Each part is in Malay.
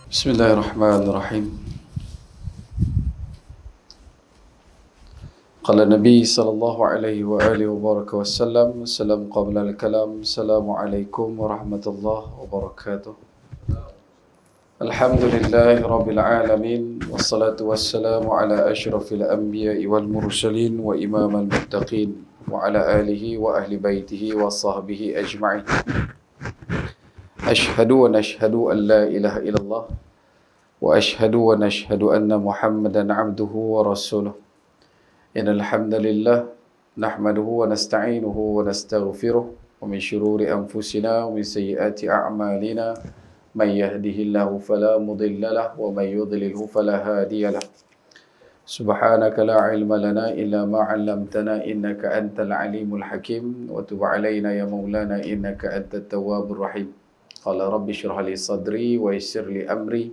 بسم الله الرحمن الرحيم. قال النبي صلى الله عليه وآله وبارك وسلم: السلام قبل الكلام، السلام عليكم ورحمة الله وبركاته. الحمد لله رب العالمين، والصلاة والسلام على أشرف الأنبياء والمرسلين وإمام المتقين وعلى آله وأهل بيته وصحبه أجمعين. أشهد ونشهد أن لا إله إلا الله، وأشهد ونشهد أن محمدا عبده ورسوله. إن الحمد لله نحمده ونستعينه ونستغفره، ومن شرور أنفسنا ومن سيئات أعمالنا، من يهده الله فلا مضل له ومن يضلله فلا هادي له. سبحانك لا علم لنا إلا ما علمتنا إنك أنت العليم الحكيم، وتب علينا يا مولانا إنك أنت التواب الرحيم. قال رب اشرح لي صدري ويسر لي أمري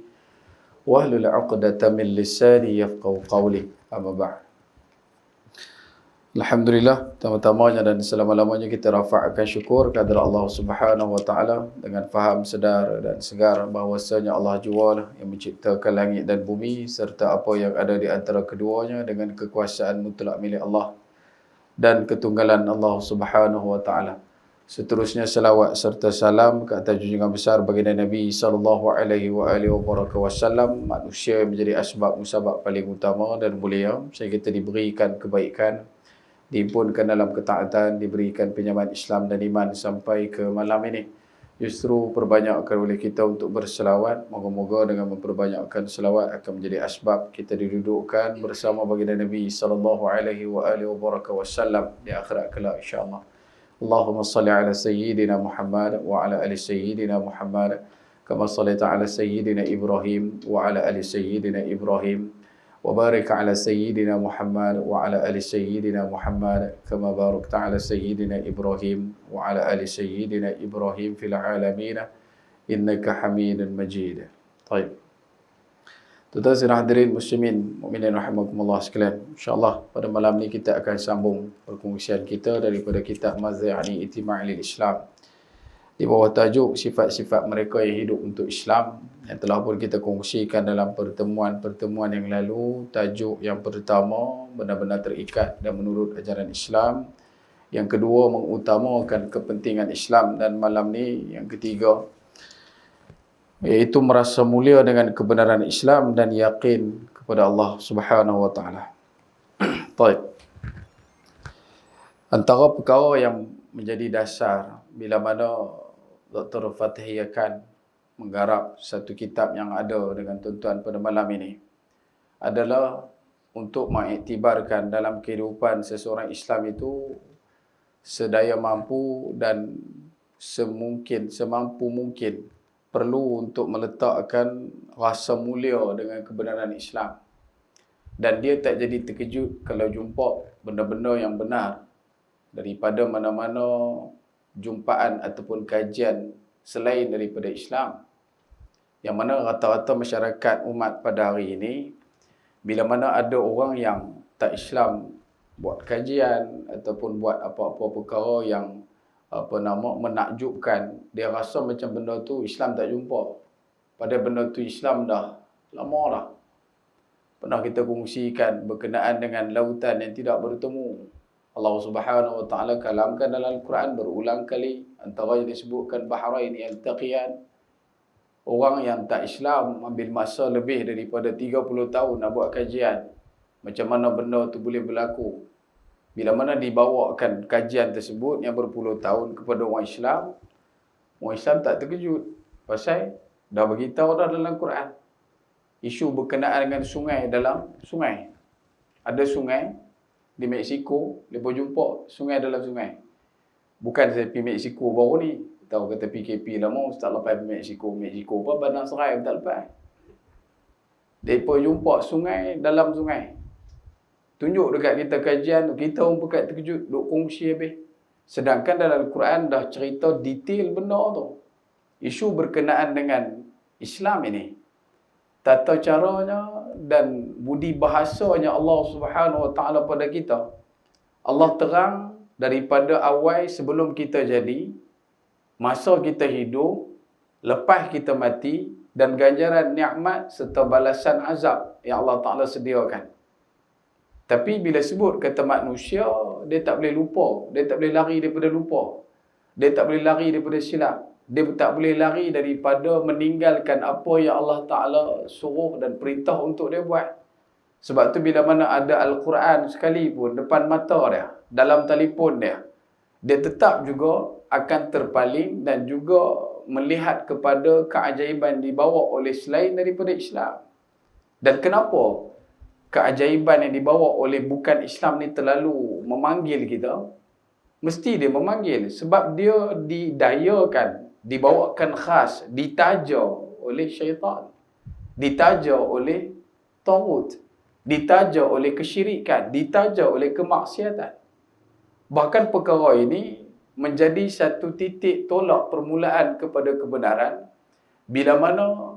wahlul 'uqdatam min lisani yafqahu qawli. Amma ba'd. Alhamdulillah, pertama-tamanya dan selama-lamanya kita rafa'kan syukur kepada Allah Subhanahu wa taala dengan faham, sedar dan segar bahwasanya Allah jualah yang menciptakan langit dan bumi serta apa yang ada di antara keduanya dengan kekuasaan mutlak milik Allah dan ketunggalan Allah Subhanahu wa taala. Seterusnya salawat serta salam ke atas junjungan besar baginda Nabi sallallahu alaihi wasallam, manusia yang menjadi asbab musabab paling utama dan mulia sehingga kita diberikan kebaikan, diimpunkan dalam ketaatan, diberikan penyamaan Islam dan iman sampai ke malam ini. Justru perbanyakkan oleh kita untuk berselawat. Moga-moga dengan memperbanyakkan selawat akan menjadi asbab kita didudukkan bersama baginda Nabi sallallahu alaihi wasallam di akhirat kelak insya-Allah. Allahumma salli ala sayyidina Muhammad wa ala ali sayyidina Muhammad kama sallaita ala sayyidina Ibrahim wa ala ali sayyidina Ibrahim wa barik ala sayyidina Muhammad wa ala ali sayyidina Muhammad kama barakta ala sayyidina Ibrahim wa ala ali sayyidina Ibrahim fil alamin innaka Hamidun Majid. Baik. Tuan-tuan dan hadirin muslimin mukminin rahimakumullah sekalian. Insya-Allah pada malam ni kita akan sambung perkongsian kita daripada kitab Mazayani Itima'il Islam di bawah tajuk sifat-sifat mereka yang hidup untuk Islam yang telah pun kita kongsikan dalam pertemuan-pertemuan yang lalu. Tajuk yang pertama benar-benar terikat dan menurut ajaran Islam. Yang kedua mengutamakan kepentingan Islam, dan malam ni yang ketiga iaitu merasa mulia dengan kebenaran Islam dan yakin kepada Allah Subhanahu wa taala. Baik. Antara perkara yang menjadi dasar bila mana Dr. Fatih akan menggarap satu kitab yang ada dengan tuan-tuan pada malam ini adalah untuk mengiktibarkan dalam kehidupan seseorang Islam itu sedaya mampu dan semampu mungkin perlu untuk meletakkan rasa mulia dengan kebenaran Islam. Dan dia tak jadi terkejut kalau jumpa benda-benda yang benar daripada mana-mana jumpaan ataupun kajian selain daripada Islam. Yang mana rata-rata masyarakat umat pada hari ini, bila mana ada orang yang tak Islam buat kajian ataupun buat apa-apa perkara yang menakjubkan, dia rasa macam benda tu Islam tak jumpa. Pada benda tu Islam dah lama dah. Pernah kita kongsikan berkenaan dengan lautan yang tidak bertemu. Allah Subhanahu wa taala kalamkan dalam Al-Quran berulang kali, antara yang disebutkan bahrain yaltaqiyan. Orang yang tak Islam ambil masa lebih daripada 30 tahun nak buat kajian macam mana benda tu boleh berlaku. Bila mana dibawakan kajian tersebut yang berpuluh tahun kepada orang Islam tak terkejut. Pasal dah beritahu dah dalam Quran. Isu berkenaan dengan sungai dalam sungai. Ada sungai di Mexico, lepas jumpa sungai dalam sungai. Bukan saya pergi Mexico baru ni. Tahu kata PKP lama, tak lepas pergi Mexico. Mexico pun bandar serai tak lepas. Lepas jumpa sungai dalam sungai. Tunjuk dekat kita kajian, kita pun pekat terkejut, duk kongsi habis. Sedangkan dalam Al-Quran dah cerita detail benda tu. Isu berkenaan dengan Islam ini. Tata caranya dan budi bahasanya Allah Subhanahu wa taala pada kita. Allah terang daripada awal sebelum kita jadi, masa kita hidup, lepas kita mati, dan ganjaran nikmat serta balasan azab yang Allah Ta'ala sediakan. Tapi bila sebut kata manusia, dia tak boleh lupa. Dia tak boleh lari daripada lupa. Dia tak boleh lari daripada silap. Dia tak boleh lari daripada meninggalkan apa yang Allah Ta'ala suruh dan perintah untuk dia buat. Sebab tu bila mana ada Al-Quran sekalipun depan mata dia, dalam telefon dia, dia tetap juga akan terpaling dan juga melihat kepada keajaiban dibawa oleh selain daripada Islam. Dan kenapa keajaiban yang dibawa oleh bukan Islam ni terlalu memanggil kita? Mesti dia memanggil sebab dia didayakan, dibawakan khas, ditaja oleh syaitan, ditaja oleh taghut, ditaja oleh kesyirikan, ditaja oleh kemaksiatan. Bahkan perkara ini menjadi satu titik tolak permulaan kepada kebenaran bila mana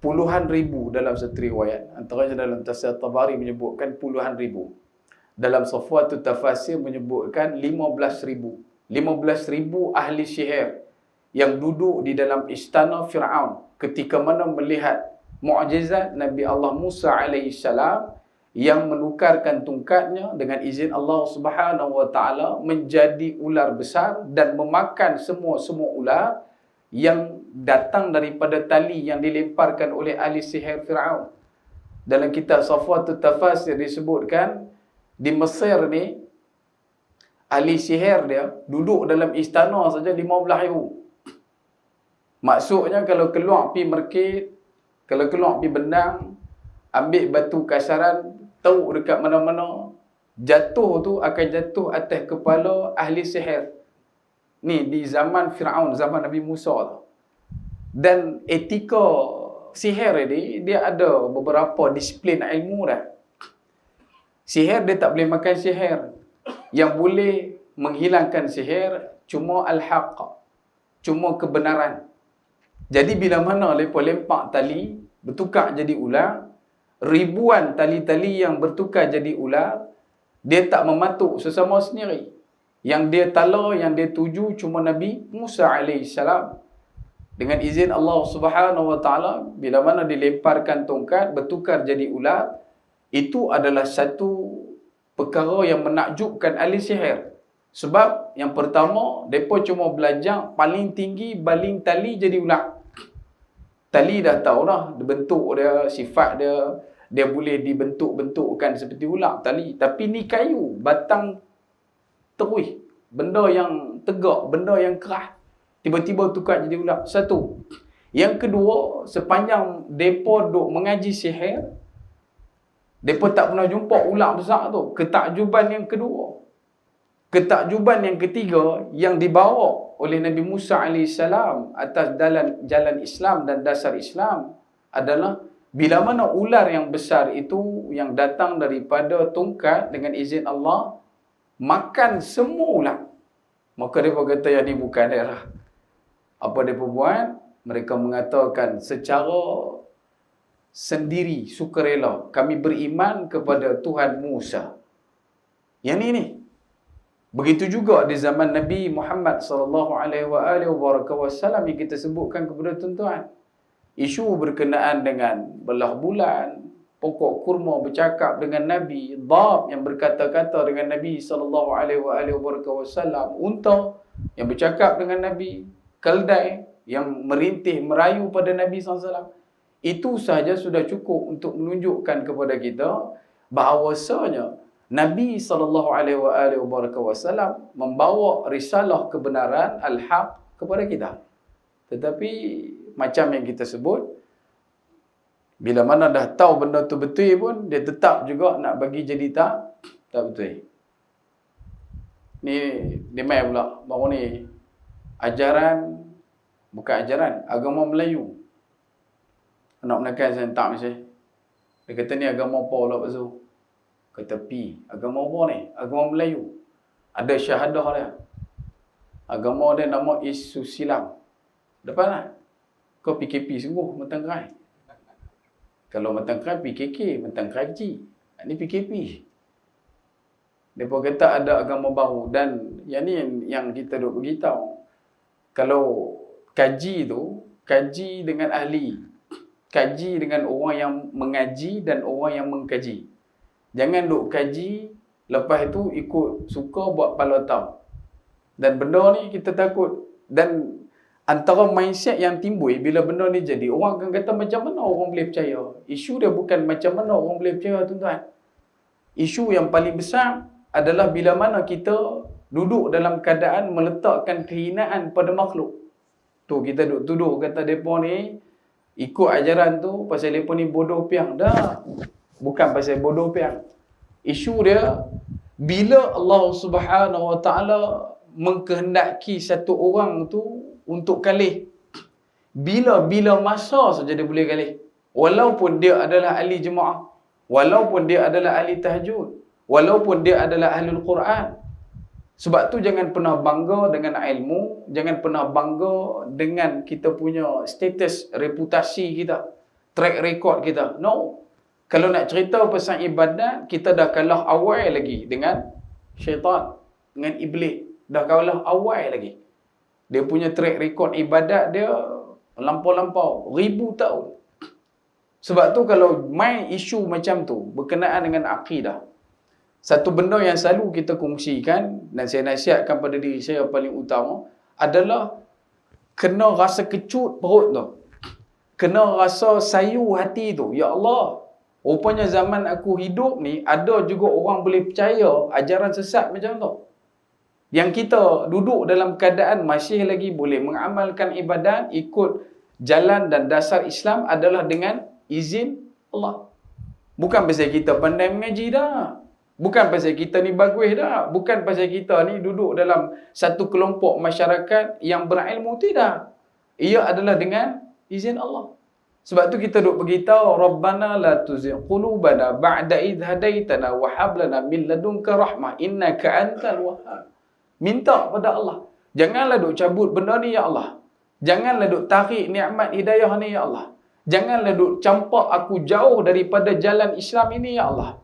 puluhan ribu dalam satu riwayat, antaranya dalam Tafsir Tabari menyebutkan puluhan ribu, dalam Safwatul Tafasir menyebutkan 15,000 ahli sihir yang duduk di dalam istana Fir'aun ketika mana melihat mukjizat Nabi Allah Musa alaihissalam yang menukarkan tongkatnya dengan izin Allah Subhanahu wa taala menjadi ular besar dan memakan semua ular yang datang daripada tali yang dilemparkan oleh ahli sihir Fir'aun. Dalam kitab Safwatul Tafasir disebutkan di Mesir ni ahli sihir dia duduk dalam istana saja 15,000. Maksudnya kalau keluar pi merkit, kalau keluar pi bendang, ambil batu kasaran, tahu dekat mana-mana, jatuh tu akan jatuh atas kepala ahli sihir. Ni di zaman Fir'aun, zaman Nabi Musa tu. Dan etika sihir ni, dia ada beberapa disiplin ilmu dah. Sihir dia tak boleh makan sihir. Yang boleh menghilangkan sihir cuma al-haq, cuma kebenaran. Jadi bila mana mereka lempak tali, bertukar jadi ular, ribuan tali-tali yang bertukar jadi ular, dia tak mematuk sesama sendiri. Yang dia tala, yang dia tuju cuma Nabi Musa alaihissalam. Dengan izin Allah Subhanahu wa taala, bila mana dilemparkan tongkat bertukar jadi ular, itu adalah satu perkara yang menakjubkan ahli sihir. Sebab yang pertama, mereka cuma belajar paling tinggi baling tali jadi ular. Tali dah tahu dah bentuk dia, sifat dia, dia boleh dibentuk-bentukkan seperti ular tali. Tapi ni kayu, batang terus, benda yang tegak, benda yang keras, tiba-tiba tukar jadi ular. Satu. Yang kedua, sepanjang mereka duk mengaji sihir, mereka tak pernah jumpa ular besar tu. Ketakjuban yang kedua. Ketakjuban yang ketiga yang dibawa oleh Nabi Musa AS atas jalan Islam dan dasar Islam adalah bila mana ular yang besar itu yang datang daripada tongkat dengan izin Allah makan semua ular. Maka mereka kata yang ni bukan daerah. Apa mereka buat? Mereka mengatakan secara sendiri, sukarela, kami beriman kepada Tuhan Musa. Yang ni. Begitu juga di zaman Nabi Muhammad SAW yang kita sebutkan kepada tuan-tuan. Isu berkenaan dengan belah bulan, pokok kurma bercakap dengan Nabi, Dhab yang berkata-kata dengan Nabi SAW, unta yang bercakap dengan Nabi, keldai yang merintih merayu pada Nabi SAW. Itu sahaja sudah cukup untuk menunjukkan kepada kita bahawasanya Nabi SAW membawa risalah kebenaran al-haq kepada kita. Tetapi macam yang kita sebut, bila mana dah tahu benda tu betul pun, dia tetap juga nak bagi jadi tak betul. Ni dia main pula baru ni ajaran, bukan ajaran, agama Melayu. Anak menekan saya tak mesti. Dia kata ni agama apa pula Pak Zul? Kata pi, agama apa ni? Agama Melayu. Ada syahadah dia. Agama dia nama Isu Silam. Depan lah. Kau PKP sungguh mentang kerai. Kalau mentang kerai PKK, mentang kerai kecil. Ini PKP. Mereka kata ada agama baru. Dan yang ni yang kita duk beritahu. Kalau kaji tu, kaji dengan ahli. kaji dengan orang yang mengaji dan orang yang mengkaji. Jangan duk kaji, lepas itu ikut suka buat pala tam. Dan benda ni kita takut. Dan antara mindset yang timbul bila benda ni jadi, orang akan kata macam mana orang boleh percaya. Isu dia bukan macam mana orang boleh percaya, tuan-tuan. Isu yang paling besar adalah bila mana kita duduk dalam keadaan meletakkan kehinaan pada makhluk. Tu kita duk tuduh kata mereka ni ikut ajaran tu pasal mereka ni bodoh piang. Dah. Bukan pasal bodoh piang. Isu dia, bila Allah Subhanahu Wa Taala mengkehendaki satu orang tu untuk kalih, bila masa saja dia boleh kalih. Walaupun dia adalah ahli jemaah, walaupun dia adalah ahli tahajud, walaupun dia adalah ahli Al-Quran. Sebab tu jangan pernah bangga dengan ilmu, jangan pernah bangga dengan kita punya status, reputasi kita, track record kita. No. Kalau nak cerita pasal ibadat, kita dah kalah awal lagi dengan syaitan, dengan iblis. Dah kalah awal lagi. Dia punya track record ibadat dia lampau-lampau, 1000 tahun. Sebab tu kalau main isu macam tu berkenaan dengan akidah, satu benda yang selalu kita kongsikan dan saya nasihatkan pada diri saya paling utama adalah kena rasa kecut perut tu. Kena rasa sayu hati tu. Ya Allah, rupanya zaman aku hidup ni ada juga orang boleh percaya ajaran sesat macam tu. Yang kita duduk dalam keadaan masih lagi boleh mengamalkan ibadat ikut jalan dan dasar Islam adalah dengan izin Allah. Bukan pasal kita pandai mengaji dah. Bukan pasal kita ni bagus dah. Bukan pasal kita ni duduk dalam satu kelompok masyarakat yang berilmu, tidak. Ia adalah dengan izin Allah. Sebab tu kita duk beritahu, Rabbana la tuzigh qulubana ba'da idh hadaitana wa hab lana min ladunka rahmah innaka antal wahhab. Minta pada Allah, janganlah duk cabut benda ni ya Allah. Janganlah duk tarik nikmat hidayah ni ya Allah. Janganlah duk campak aku jauh daripada jalan Islam ini ya Allah.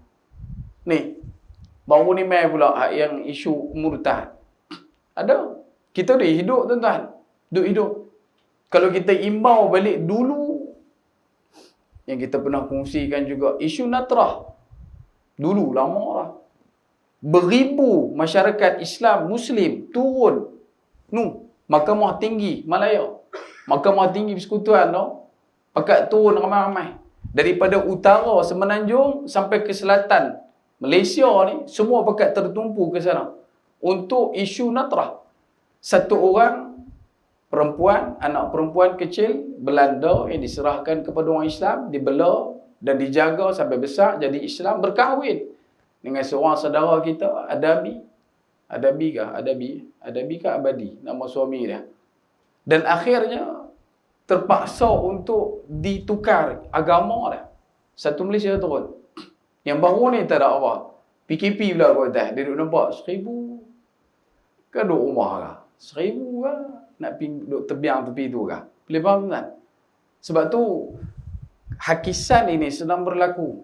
Ni baru ni mai pula yang isu murtad. Ada. Kita dah hidup, tuan-tuan. Duk hidup. Kalau kita imbau balik dulu, yang kita pernah kongsikan juga, isu natrah. Dulu, lama lah. Beribu masyarakat Islam, Muslim, turun. Mahkamah Tinggi, Malaya. Mahkamah Tinggi Persekutuan, pakat turun ramai-ramai. Daripada utara Semenanjung sampai ke selatan Malaysia ni, semua pakat tertumpu ke sana untuk isu natrah. Satu orang perempuan, anak perempuan kecil Belanda yang diserahkan kepada orang Islam, dibela dan dijaga sampai besar jadi Islam, berkahwin dengan seorang saudara kita, Adabi. Adabi kah Abadi, nama suami dia. Dan akhirnya terpaksa untuk ditukar agama dia. Satu Malaysia turun. Yang baru ni tak ada apa. PKP pula kau atas. Dia duduk nampak 1000. Kan duduk rumah kah? 1000 kah? Nak duduk tebiang tepi tu kah? Boleh faham kan? Sebab tu, hakisan ini sedang berlaku.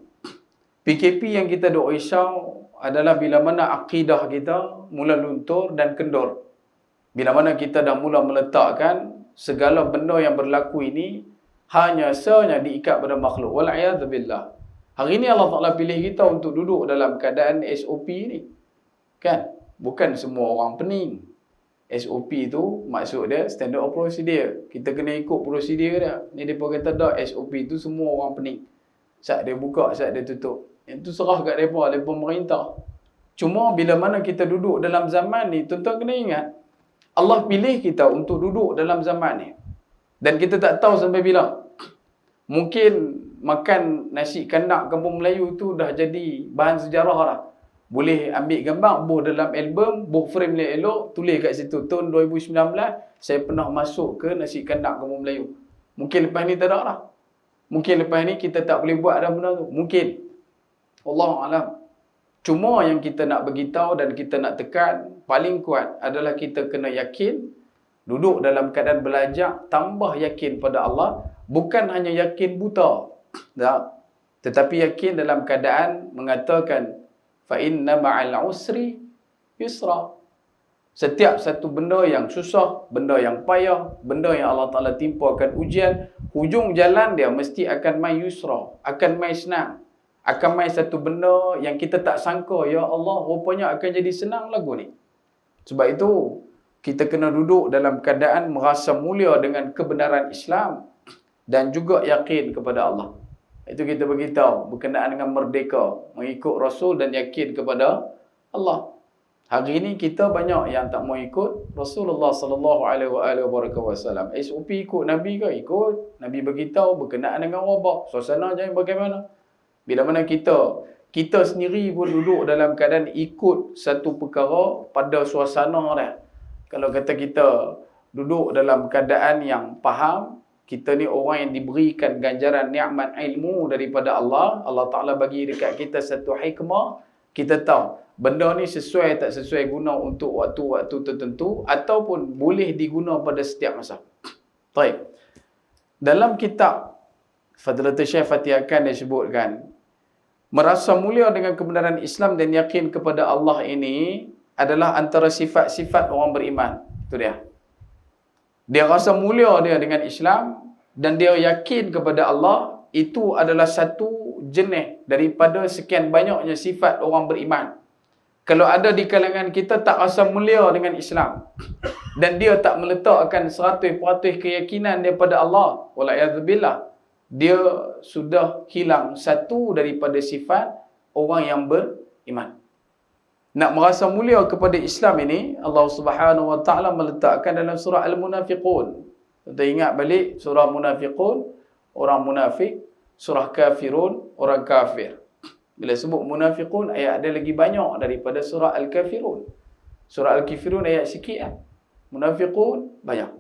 PKP yang kita duk risau adalah bila mana akidah kita mula luntur dan kendur. Bila mana kita dah mula meletakkan segala benda yang berlaku ini hanya diikat pada makhluk. Wal'iyadzubillah. Hari ini Allah Ta'ala pilih kita untuk duduk dalam keadaan SOP ni. Kan? Bukan semua orang pening. SOP tu maksud dia standard of procedure. Kita kena ikut prosedur dia. Ni dia kata dah SOP tu semua orang pening. Saat dia buka, saat dia tutup. Yang tu serah kat mereka, mereka merintah. Cuma bila mana kita duduk dalam zaman ni, tuan-tuan kena ingat, Allah pilih kita untuk duduk dalam zaman ni. Dan kita tak tahu sampai bila. Mungkin makan nasi kandak kampung Melayu tu dah jadi bahan sejarah lah. Boleh ambil gambar, buh dalam album, buh frame elok, tulis kat situ, tahun 2019, saya pernah masuk ke nasi kandak kampung Melayu. Mungkin lepas ni tak ada lah. Mungkin lepas ni kita tak boleh buat dah benda tu. Mungkin. Allahu'alam. Cuma yang kita nak beritahu dan kita nak tekan, paling kuat adalah kita kena yakin, duduk dalam keadaan belajar, tambah yakin pada Allah, bukan hanya yakin buta. Tak. Tetapi yakin dalam keadaan mengatakan fa inna ma'al usri yusra. Setiap satu benda yang susah, benda yang payah, benda yang Allah Ta'ala timpakan ujian, hujung jalan dia mesti akan mai yusra, akan mai senang. Akan mai satu benda yang kita tak sangka, ya Allah, rupanya akan jadi senang lagu ni. Sebab itu, kita kena duduk dalam keadaan merasa mulia dengan kebenaran Islam dan juga yakin kepada Allah. Itu kita beritahu berkenaan dengan merdeka, mengikut Rasul dan yakin kepada Allah. Hari ini kita banyak yang tak mau ikut Rasulullah sallallahu alaihi wasallam. SOP ikut Nabi ke? Ikut. Nabi beritahu berkenaan dengan wabak, suasana jangan bagaimana. Bila mana kita sendiri pun duduk dalam keadaan ikut satu perkara pada suasana dia. Kalau kata kita duduk dalam keadaan yang faham, kita ni orang yang diberikan ganjaran nikmat ilmu daripada Allah. Allah Ta'ala bagi dekat kita satu hikmah. Kita tahu benda ni sesuai tak sesuai guna untuk waktu-waktu tertentu ataupun boleh diguna pada setiap masa. Baik. Dalam kitab Fadlatul Syekh Fatih Akan dia sebutkan, merasa mulia dengan kebenaran Islam dan yakin kepada Allah ini adalah antara sifat-sifat orang beriman. Itu dia. Dia rasa mulia dia dengan Islam dan dia yakin kepada Allah. Itu adalah satu jenis daripada sekian banyaknya sifat orang beriman. Kalau ada di kalangan kita tak rasa mulia dengan Islam dan dia tak meletakkan 100% keyakinan daripada Allah, wala'iyadzubillah, dia sudah hilang satu daripada sifat orang yang beriman. Nak merasa mulia kepada Islam ini, Allah Subhanahu Wa Taala meletakkan dalam surah Al-Munafiqun. Kita ingat balik surah Munafiqun, orang munafik, surah Kafirun, orang kafir. Bila sebut Munafiqun, ayat ada lagi banyak daripada surah Al-Kafirun. Surah Al-Kafirun ayat sikit kan. Munafiqun banyak.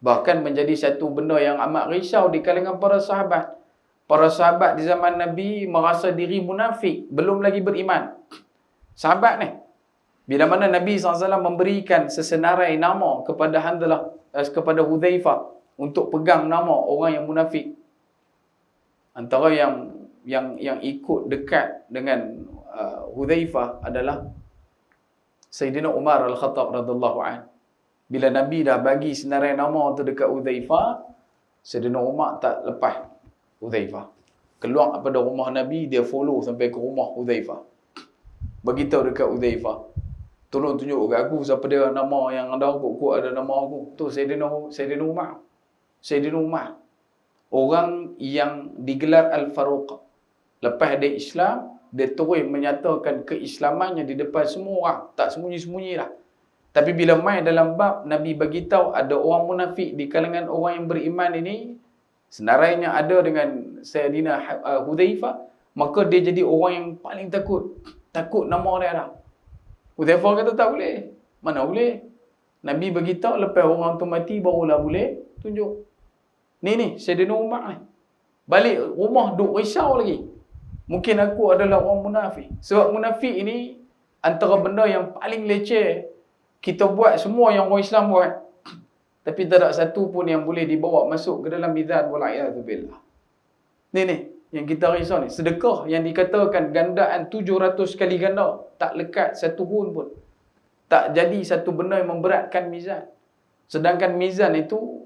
Bahkan menjadi satu benda yang amat risau di kalangan para sahabat. Para sahabat di zaman Nabi merasa diri munafik, belum lagi beriman. Sahabat ni, bila mana Nabi SAW memberikan sesenarai nama kepada kepada Hudzaifah untuk pegang nama orang yang munafik. Antara yang ikut dekat dengan Hudzaifah adalah Sayyidina Umar Al-Khattab radhiyallahu anhu. Bila Nabi dah bagi senarai nama tu dekat Hudzaifah, Sayyidina Umar tak lepas Hudzaifah. Keluar daripada rumah Nabi, dia follow sampai ke rumah Hudzaifah. Beritahu dekat Hudzaifah, tolong tunjuk kat aku siapa dia nama yang ada aku ada nama aku. Tu Sayyidina Umar. Sayyidina Umar. Orang yang digelar Al-Faruq. Lepas dia Islam, dia terus menyatakan keislamannya di depan semua orang. Tak sembunyi-sembunyi lah. Tapi bila main dalam bab, Nabi beritahu ada orang munafik di kalangan orang yang beriman ini, senarainya ada dengan Sayyidina Hudzaifah, maka dia jadi orang yang paling takut. Takut nama dia dah. Hudzaifah kata tak boleh. Mana boleh? Nabi beritahu lepas orang tu mati barulah boleh tunjuk. Ni Sayyidina Umar ni. Balik rumah duk risau lagi. Mungkin aku adalah orang munafik. Sebab munafik ini antara benda yang paling leceh kita buat, semua yang orang Islam buat. Tapi tak ada satu pun yang boleh dibawa masuk ke dalam mizan wala'iyadzubillah. Ni yang kita risau ni. Sedekah yang dikatakan gandaan 700 kali ganda, tak lekat satu pun. Tak jadi satu benda yang memberatkan mizan. Sedangkan mizan itu,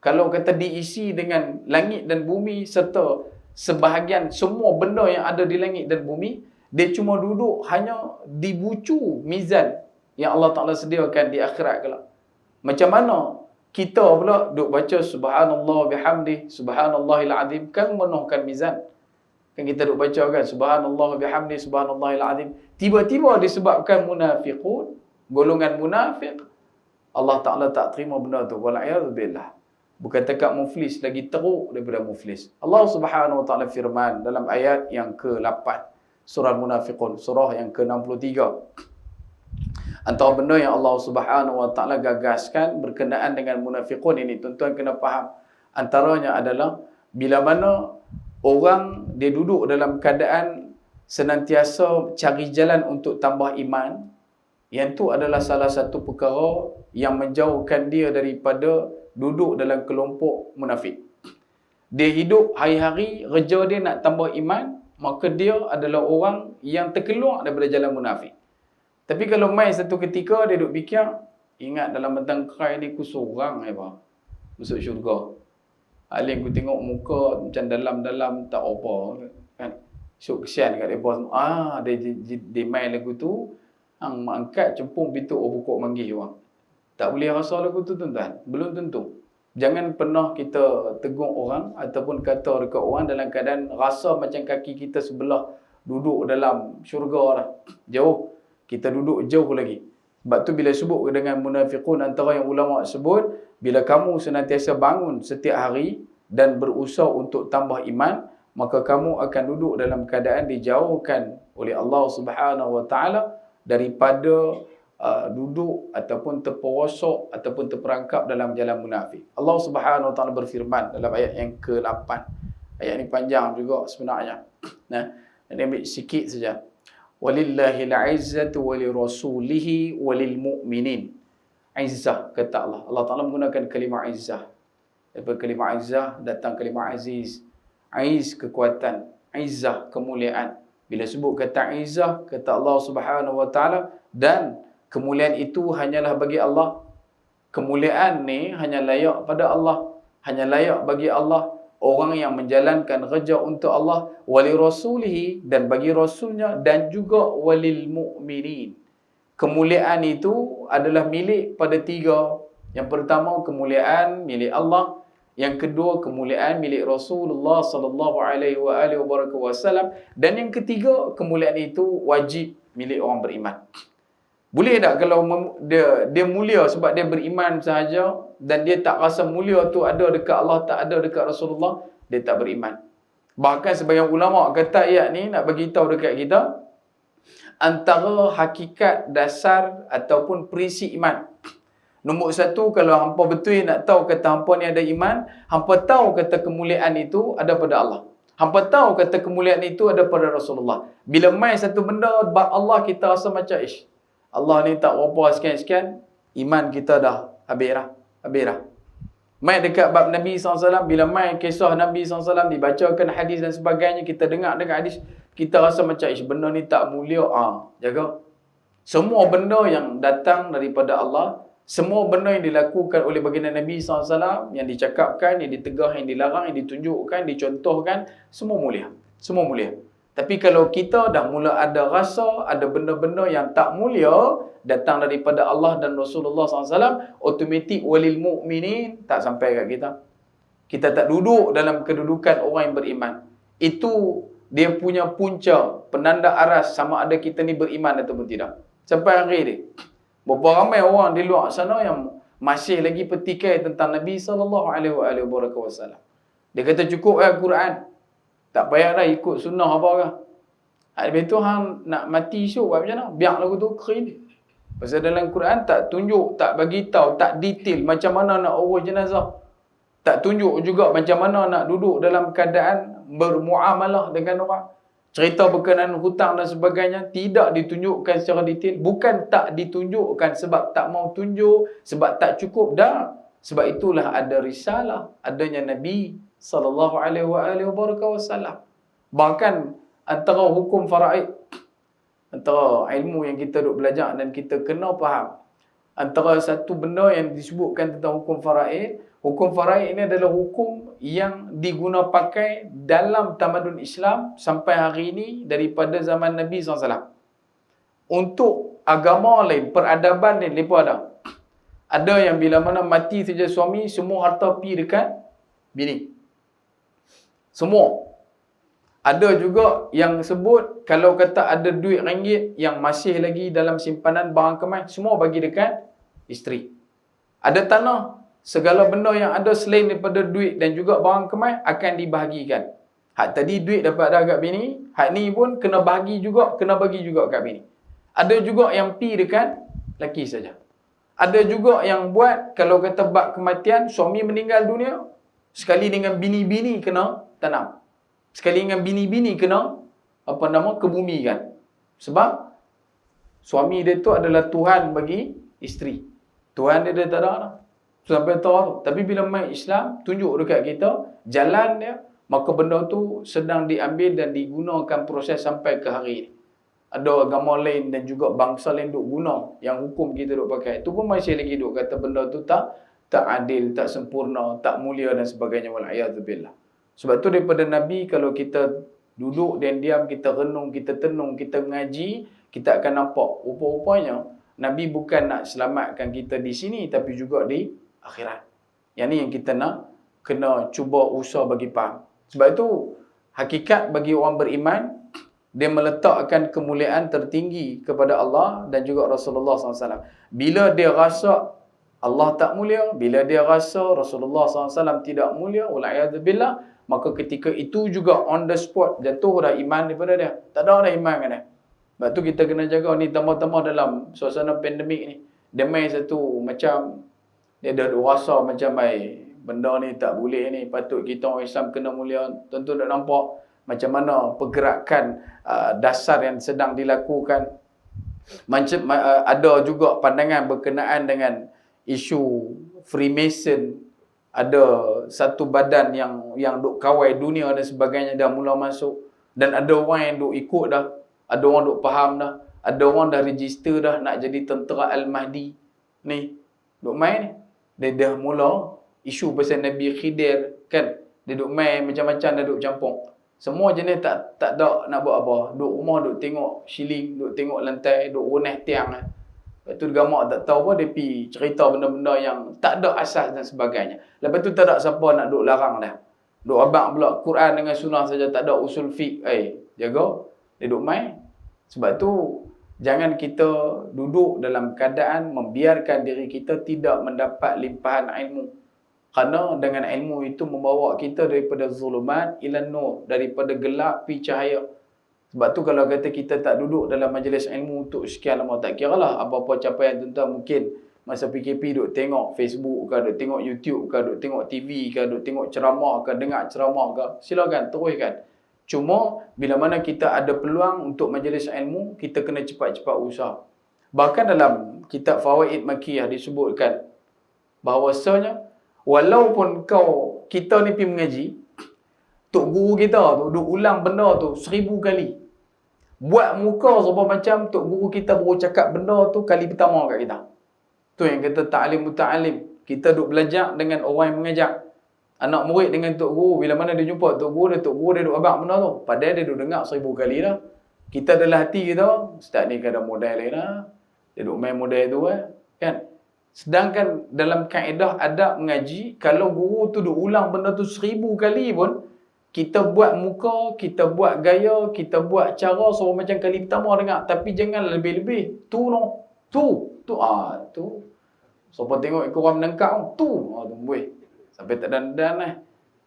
kalau kata diisi dengan langit dan bumi serta sebahagian semua benda yang ada di langit dan bumi, dia cuma duduk hanya di bucu mizan yang Allah Ta'ala sediakan di akhirat kelak. Macam mana kita pula duk baca subhanallah bihamdih, subhanallahil azim, kan menuhkan mizan. Kan kita duk baca kan subhanallah bihamdih, subhanallahil azim. Tiba-tiba disebabkan munafiqun, golongan munafik, Allah Ta'ala tak terima benda tu. Wala'iyadzubillah. Bukan takat muflis, lagi teruk daripada muflis. Allah Subhanahu Wa Ta'ala firman dalam ayat yang ke-8 surah Munafiqun, surah yang ke-63. Antara benda yang Allah Subhanahu Wa Ta'ala gagaskan berkenaan dengan munafiqun ini, tuan-tuan kena faham. Antaranya adalah bila mana orang dia duduk dalam keadaan senantiasa cari jalan untuk tambah iman, yang tu adalah salah satu perkara yang menjauhkan dia daripada duduk dalam kelompok munafik. Dia hidup hari-hari, kerja dia nak tambah iman, maka dia adalah orang yang terkeluar daripada jalan munafik. Tapi kalau main satu ketika dia duk fikir, ingat dalam batang kerai ni aku seorang masuk syurga. Aling aku tengok muka macam dalam-dalam tak apa kan. So kesian kat depa semua. Dia main lagu tu, hang angkat cempung pintu pokok manggih orang. Tak boleh rasa lagu tu tuan-tuan. Belum tentu. Jangan pernah kita tegur orang ataupun kata dekat orang dalam keadaan rasa macam kaki kita sebelah duduk dalam syurga lah. Jauh. Kita duduk jauh lagi. Sebab tu bila sebut dengan munafiqun, antara yang ulama sebut, bila kamu senantiasa bangun setiap hari dan berusaha untuk tambah iman, maka kamu akan duduk dalam keadaan dijauhkan oleh Allah Subhanahu Wa Taala daripada duduk ataupun terperosok ataupun terperangkap dalam jalan munafik. Allah Subhanahu Wa Taala berfirman dalam ayat yang ke-8. Ayat ni panjang juga sebenarnya. Nah, ini ambil sikit saja. Walillahil 'izzatu walirasulihi walilmu'minin. Izzah kata Allah. Allah Taala menggunakan kalimah izzah. Daripada kalimah izzah datang kalimah aziz. Aiz kekuatan, izzah kemuliaan. Bila sebut kata izzah, kata Allah Subhanahu Wa Taala, dan kemuliaan itu hanyalah bagi Allah. Kemuliaan ni hanya layak pada Allah. Hanya layak bagi Allah. Orang yang menjalankan kerja untuk Allah. Wali rasulihi, dan bagi rasulnya, dan juga walil mu'minin. Kemuliaan itu adalah milik pada tiga. Yang pertama, kemuliaan milik Allah. Yang kedua, kemuliaan milik Rasulullah sallallahu alaihi wasallam, dan yang ketiga, kemuliaan itu wajib milik orang beriman. Boleh tak kalau dia mulia sebab dia beriman sahaja dan dia tak rasa mulia tu ada dekat Allah, tak ada dekat Rasulullah, dia tak beriman. Bahkan sebagian ulama kata ayat ni nak bagi tahu dekat kita antara hakikat dasar ataupun prinsip iman. Nombor satu, kalau hampa betul nak tahu kata hampa ni ada iman, hampa tahu kata kemuliaan itu ada pada Allah. Hampa tahu kata kemuliaan itu ada pada Rasulullah. Bila main satu benda bab Allah, kita rasa macam Allah ni tak berapa sekian-sekian, iman kita dah habis dah. Main dekat bab Nabi SAW, bila main kisah Nabi SAW, dibacakan hadis dan sebagainya, kita dengar hadis, kita rasa macam benda ni tak mulia. Jaga. Semua benda yang datang daripada Allah, semua benda yang dilakukan oleh baginda Nabi SAW, yang dicakapkan, yang ditegah, yang dilarang, yang ditunjukkan, dicontohkan, semua mulia. Semua mulia. Tapi kalau kita dah mula ada rasa, ada benda-benda yang tak mulia, datang daripada Allah dan Rasulullah SAW, automatik walil mu'minin tak sampai kat kita. Kita tak duduk dalam kedudukan orang yang beriman. Itu dia punya punca, penanda aras sama ada kita ni beriman ataupun tidak. Sampai hari ni. Berapa ramai orang di luar sana yang masih lagi petikai tentang Nabi SAW. Dia kata cukup Al-Quran. Tak payah dah ikut sunnah apa ke. Habis tu hang nak mati esok buat macam mana? Biar lagu tu kering. Pasal dalam Quran tak tunjuk, tak bagi tahu, tak detail macam mana nak urus jenazah. Tak tunjuk juga macam mana nak duduk dalam keadaan bermuamalah dengan orang. Cerita berkenaan hutang dan sebagainya tidak ditunjukkan secara detail. Bukan tak ditunjukkan sebab tak mau tunjuk, sebab tak cukup. Dah. Sebab itulah ada risalah, adanya Nabi SAW. Bahkan antara hukum faraid, antara ilmu yang kita duk belajar dan kita kena faham, antara satu benda yang disebutkan tentang hukum faraid ini adalah hukum yang diguna pakai dalam tamadun Islam sampai hari ini daripada zaman Nabi SAW. Untuk agama lain, peradaban lain, mereka ada. Ada yang bila mana mati saja suami, semua harta pergi dekat bini. Semua. Ada juga yang sebut, kalau kata ada duit ringgit yang masih lagi dalam simpanan barang kemas, semua bagi dekat isteri. Ada tanah, segala benda yang ada selain daripada duit dan juga barang kemas akan dibahagikan. Hak tadi duit dapat dah kat bini, hak ni pun kena bagi juga kat bini. Ada juga yang pi dekat laki saja. Ada juga yang buat, kalau kata bab kematian, suami meninggal dunia, sekali dengan bini-bini kena tanam. Sekali dengan bini-bini kena kebumikan. Sebab suami dia tu adalah Tuhan bagi isteri. Tuhan dia tak ada dah. Sampai tahu. Tapi bila main Islam tunjuk dekat kita jalan dia, maka benda tu sedang diambil dan digunakan proses sampai ke hari ini. Ada agama lain dan juga bangsa lain duk guna yang hukum kita duk pakai. Tu pun masih lagi duk kata benda tu tak tak adil, tak sempurna, tak mulia dan sebagainya. Wal'iyadzubillah. Sebab tu daripada Nabi, kalau kita duduk dan diam, kita renung, kita tenung, kita mengaji, kita akan nampak rupa-rupanya Nabi bukan nak selamatkan kita di sini, tapi juga di akhirat. Yang ni yang kita nak kena cuba usaha bagi faham. Sebab itu hakikat bagi orang beriman, dia meletakkan kemuliaan tertinggi kepada Allah dan juga Rasulullah SAW. Bila dia rasa Allah tak mulia, bila dia rasa Rasulullah SAW tidak mulia, wal'iyadzubillah, maka ketika itu juga on the spot jatuh dah iman daripada dia. Tak ada dah iman kan dia. Sebab tu kita kena jaga ni, tambah-tambah dalam suasana pandemik ni. Dia main satu macam, dia dah rasa macam benda ni tak boleh ni, patut kita orang Islam kena mulia. Tentu dah nampak macam mana pergerakan dasar yang sedang dilakukan. Macam ada juga pandangan berkenaan dengan isu Freemason. Ada satu badan yang duk kawal dunia dan sebagainya dah mula masuk. Dan ada orang yang duk ikut dah. Ada orang duk faham dah. Ada orang dah register dah nak jadi tentera Al-Mahdi. Ni, duk main ni. Dia dah mula isu pasal Nabi Khidir kan. Dia duk main macam-macam, dia duk campur. Semua jenis tak ada nak buat apa. Duk rumah duk tengok shilling, duk tengok lantai, duk runah tiang. Lepas tu gamak tak tahu apa, dia pergi cerita benda-benda yang tak ada asas dan sebagainya. Lepas tu tak ada siapa nak duk larang dah. Duk abang pula Quran dengan sunnah saja, tak ada usul fiqh. Jaga. Dia duk main. Sebab tu jangan kita duduk dalam keadaan membiarkan diri kita tidak mendapat limpahan ilmu. Kerana dengan ilmu itu membawa kita daripada zulumat ila nur, daripada gelap pergi cahaya. Sebab tu kalau kata kita tak duduk dalam majlis ilmu untuk sekian lama, tak kira lah apa-apa capaian tuan-tuan. Mungkin masa PKP duk tengok Facebook ke, duk tengok YouTube ke, duk tengok TV ke, duk tengok ceramah ke, dengar ceramah ke, silakan teruskan. Cuma bila mana kita ada peluang untuk majlis ilmu, kita kena cepat-cepat usaha. Bahkan dalam kitab Fawaid Makkiyah disebutkan bahawasanya walaupun kita ni pergi mengaji, tok guru kita tu duk ulang benda tu 1000 kali. Buat muka sebab macam tok guru kita baru cakap benda tu kali pertama kat kita. Tu yang kata ta'lim muta'alim. Kita duk belajar dengan orang yang mengajar. Anak murid dengan tok guru, bila mana dia jumpa tok guru dia duk abang benda tu. Padahal dia duk dengar 1000 kali dah. Kita dalam hati kita, ustaz ni kadang model lain lah. Dia duk main model tu kan. Sedangkan dalam kaedah adab mengaji, kalau guru tu duk ulang benda tu 1000 kali pun, kita buat muka, kita buat gaya, kita buat cara so macam kali pertama dengar. Tapi jangan lebih-lebih. Tu. Siapa tengok korang menangkap tu. Tu boleh. Sampai tak dan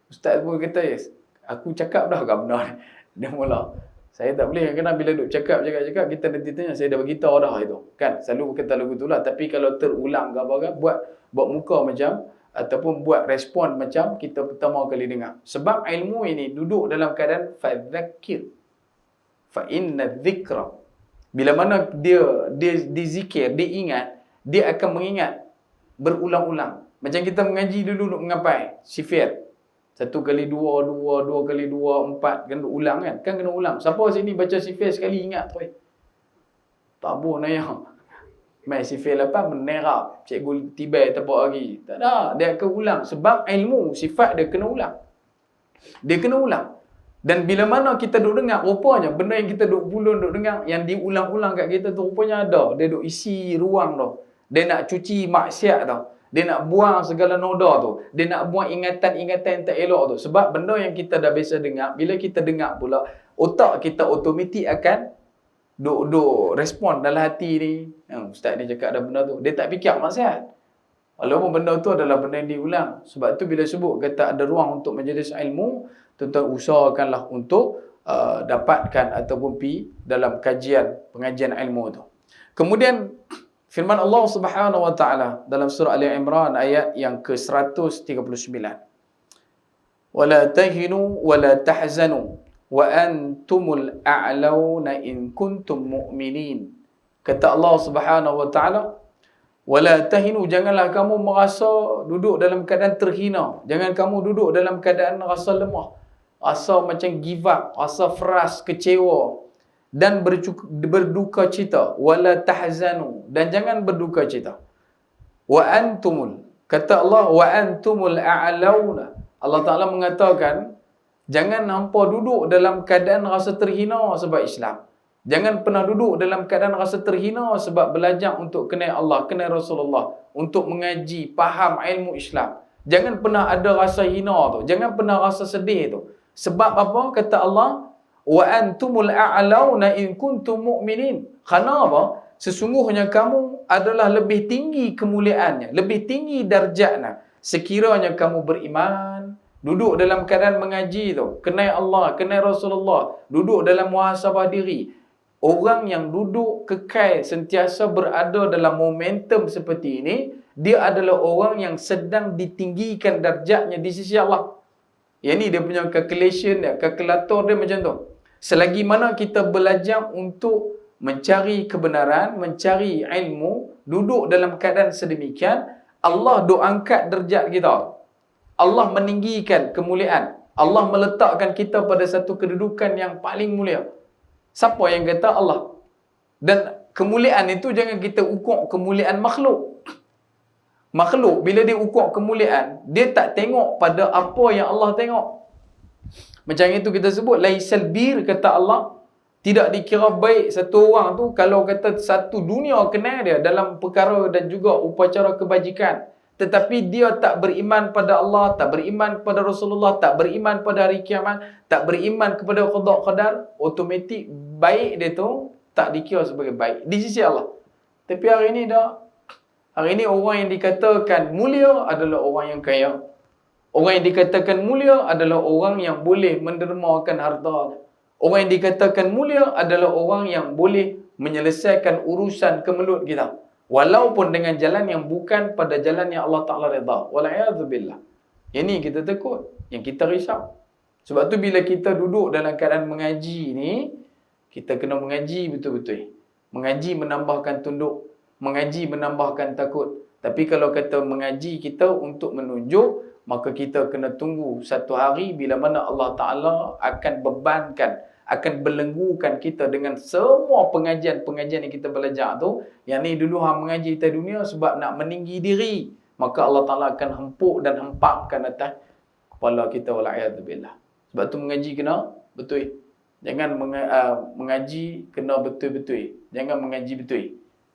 Ustaz pun kata, yes, aku cakap dah kat benda ni. Dia mula. Saya tak boleh. Kerana bila duk cakap, kita nanti tanya, saya dah beritahu dah itu. Kan? Selalu berkata lagu tu lah. Tapi kalau terulang ke apa, buat muka macam, ataupun buat respon macam kita pertama kali dengar. Sebab ilmu ini duduk dalam keadaan fadzakir. Fa inna dzikra. Bila mana dia zikir, dia ingat, dia akan mengingat berulang-ulang. Macam kita mengaji dulu mengapai sifir. 1 kali 2, 2 kali 2, 4 kena ulang kan? Kan kena ulang. Siapa sini baca sifir sekali ingat tu. Tak boleh naya. Mai sifir 8 menerap. Cikgu tibai tepuk lagi. Tak ada. Dia akan ulang. Sebab ilmu, sifat dia kena ulang. Dia kena ulang. Dan bila mana kita duk dengar, rupanya benda yang kita duk dengar, yang diulang-ulang kat kita tu rupanya ada. Dia duk isi ruang tu. Dia nak cuci maksiat tu. Dia nak buang segala noda tu. Dia nak buang ingatan-ingatan yang tak elok tu. Sebab benda yang kita dah biasa dengar, bila kita dengar pula, otak kita otomatik akan duk respon dalam hati ni. Ustaz ni cakap ada benda tu. Dia tak fikir maksiat. Walaupun benda tu adalah benda yang diulang. Sebab tu bila sebut kata ada ruang untuk majlis ilmu, tuan-tuan usahakanlah untuk dapatkan ataupun pi dalam pengajian ilmu tu. Kemudian firman Allah Subhanahu wa taala dalam surah Ali Imran ayat yang ke-139. Wala tahinu wala tahzanu wa antumul a'launa in kuntum mu'minin. Kata Allah Subhanahu wa taala, wala tahinu, janganlah kamu merasa duduk dalam keadaan terhina. Jangan kamu duduk dalam keadaan rasa lemah, rasa macam give up, rasa frust, kecewa dan berduka cita. Wala tahzanu, dan jangan berduka cita. Wa antumul, Kata Allah, wa antumul a'launa. Allah Ta'ala mengatakan, jangan hampa duduk dalam keadaan rasa terhina sebab Islam. Jangan pernah duduk dalam keadaan rasa terhina sebab belajar untuk kenal Allah, kenal Rasulullah, untuk mengaji, faham ilmu Islam. Jangan pernah ada rasa hina tu. Jangan pernah rasa sedih tu. Sebab apa? Kata Allah, wa antumul a'launa in kuntum mu'minin. Kerana apa? Sesungguhnya kamu adalah lebih tinggi kemuliaannya, lebih tinggi darjatnya sekiranya kamu beriman. Duduk dalam keadaan mengaji tu, kenal Allah, kenal Rasulullah, duduk dalam muhasabah diri. Orang yang duduk kekal sentiasa berada dalam momentum seperti ini, dia adalah orang yang sedang ditinggikan darjatnya di sisi Allah. Yang ni dia punya calculation dia, kalkulator dia macam tu. Selagi mana kita belajar untuk mencari kebenaran, mencari ilmu, duduk dalam keadaan sedemikian, Allah angkat darjat kita. Allah meninggikan kemuliaan. Allah meletakkan kita pada satu kedudukan yang paling mulia. Siapa yang kata? Allah. Dan kemuliaan itu jangan kita ukur kemuliaan makhluk. Makhluk bila dia ukur kemuliaan, dia tak tengok pada apa yang Allah tengok. Macam itu kita sebut laisal bir, kata Allah. Tidak dikira baik satu orang tu kalau kata satu dunia kenal dia dalam perkara dan juga upacara kebajikan, tetapi dia tak beriman pada Allah, tak beriman pada Rasulullah, tak beriman pada hari kiamat, tak beriman kepada qada qadar, automatik baik dia tu tak dikira sebagai baik di sisi Allah. Tapi hari ini dah. Hari ini orang yang dikatakan mulia adalah orang yang kaya. Orang yang dikatakan mulia adalah orang yang boleh mendermakan harta. Orang yang dikatakan mulia adalah orang yang boleh menyelesaikan urusan kemelut kita. Walaupun dengan jalan yang bukan pada jalan yang Allah Ta'ala redha. Wala'iyadzubillah. Yang ni kita takut. Yang kita risau. Sebab tu bila kita duduk dalam keadaan mengaji ni, kita kena mengaji betul-betul. Mengaji menambahkan tunduk. Mengaji menambahkan takut. Tapi kalau kata mengaji kita untuk menunjuk, maka kita kena tunggu satu hari bila mana Allah Ta'ala akan bebankan, akan belenggukan kita dengan semua pengajian-pengajian yang kita belajar tu. Yang ni dulu hang mengaji atas dunia sebab nak meninggi diri. Maka Allah Ta'ala akan hempuk dan hempapkan atas kepala kita. Wala'iyadzubillah. Sebab tu mengaji kena betul. Jangan mengaji kena betul-betul. Jangan mengaji betul.